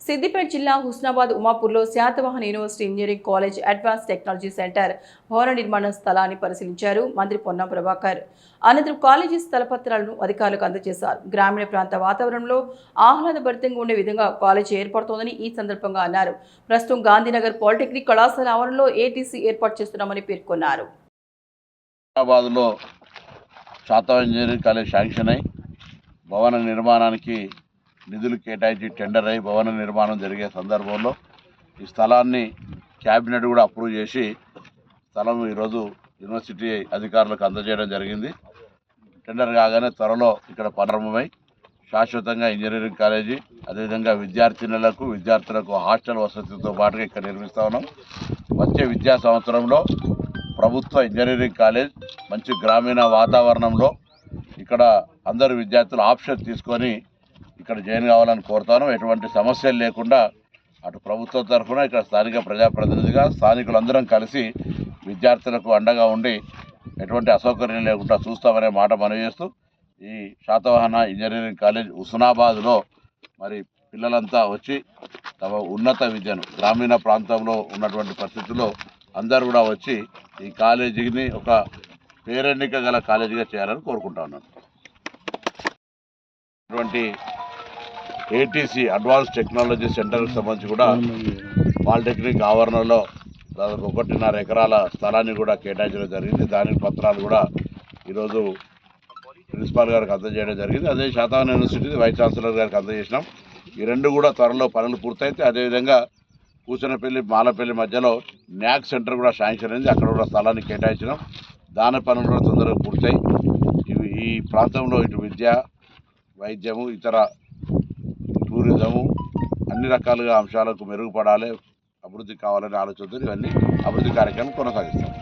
సిద్దిపేట జిల్లా హుస్నాబాద్ ఉమాపూర్లో Satavahana university engineering college advance technology centre భవన నిర్మాణ స్థలాన్ని పరిశీలించారు మంత్రి పొన్నం ప్రభాకర్. అనంతరం కాలేజీ స్థలపత్రాలను అధికారులకు అందజేశారు. గ్రామీణ ప్రాంత వాతావరణంలో ఆహ్లాదభరితంగా ఉండే విధంగా కాలేజీ ఏర్పడుతోందని ఈ సందర్భంగా అన్నారు. ప్రస్తుతం గాంధీనగర్ పాలిటెక్నిక్ కళాశాల ఆవరణలో ఏటీసీ ఏర్పాటు చేస్తున్నామని పేర్కొన్నారు. హైదరాబాద్లో శాతవాహన ఇంజనీరింగ్ కాలేజ్ శాంక్షన్ అయి భవన నిర్మాణానికి నిధులు కేటాయించి టెండర్ అయి భవన నిర్మాణం జరిగే సందర్భంలో ఈ స్థలాన్ని క్యాబినెట్ కూడా అప్రూవ్ చేసి స్థలం ఈరోజు యూనివర్సిటీ అధికారులకు అందజేయడం జరిగింది. టెండర్ కాగానే త్వరలో ఇక్కడ ప్రారంభమై శాశ్వతంగా ఇంజనీరింగ్ కాలేజీ అదేవిధంగా విద్యార్థులకు హాస్టల్ వసతితో పాటుగా ఇక్కడ నిర్మిస్తూ ఉన్నాం. వచ్చే విద్యా సంవత్సరంలో ప్రభుత్వ ఇంజనీరింగ్ కాలేజ్ మంచి గ్రామీణ వాతావరణంలో ఇక్కడ అందరు విద్యార్థులు ఆప్షన్ తీసుకొని ఇక్కడ జాయిన్ కావాలని కోరుతాను. ఎటువంటి సమస్యలు లేకుండా అటు ప్రభుత్వం తరఫున ఇక్కడ స్థానిక ప్రజాప్రతినిధిగా స్థానికులందరం కలిసి విద్యార్థులకు అండగా ఉండి ఎటువంటి అసౌకర్యం లేకుండా చూస్తామనే మాట మనవి చేస్తూ ఈ శాతవాహన ఇంజనీరింగ్ కాలేజ్ హుస్నాబాద్లో మరి పిల్లలంతా వచ్చి తమ ఉన్నత విద్యను గ్రామీణ ప్రాంతంలో ఉన్నటువంటి పరిస్థితుల్లో అందరూ కూడా వచ్చి ఈ కాలేజీని ఒక పేరెన్నిక గల కాలేజీగా చేయాలని కోరుకుంటా ఉన్నాను. అటువంటి ఏటీసీ అడ్వాన్స్ టెక్నాలజీ సెంటర్కి సంబంధించి కూడా పాలిటెక్నిక్ ఆవరణలో దాదాపు 1.5 ఎకరాల స్థలాన్ని కూడా కేటాయించడం జరిగింది. దానికి పత్రాలు కూడా ఈరోజు ప్రిన్సిపాల్ గారికి అందజేయడం జరిగింది. అదే శాతవాహన యూనివర్సిటీ వైస్ ఛాన్సలర్ గారికి అందజేసినాం. ఈ రెండు కూడా త్వరలో పనులు పూర్తయితే అదేవిధంగా కూచనపల్లి మాలపల్లి మధ్యలో న్యాక్ సెంటర్ కూడా శాంక్షన్ అయింది. అక్కడ కూడా స్థలాన్ని కేటాయించినాం. దాని పనులు కూడా తొందరగా పూర్తయి ఈ ప్రాంతంలో ఇటు విద్య వైద్యము ఇతర టూరిజము అన్ని రకాలుగా అంశాలకు మెరుగుపడాలి, అభివృద్ధి కావాలనే ఆలోచనతో ఇవన్నీ అభివృద్ధి కార్యక్రమం కొనసాగిస్తాం.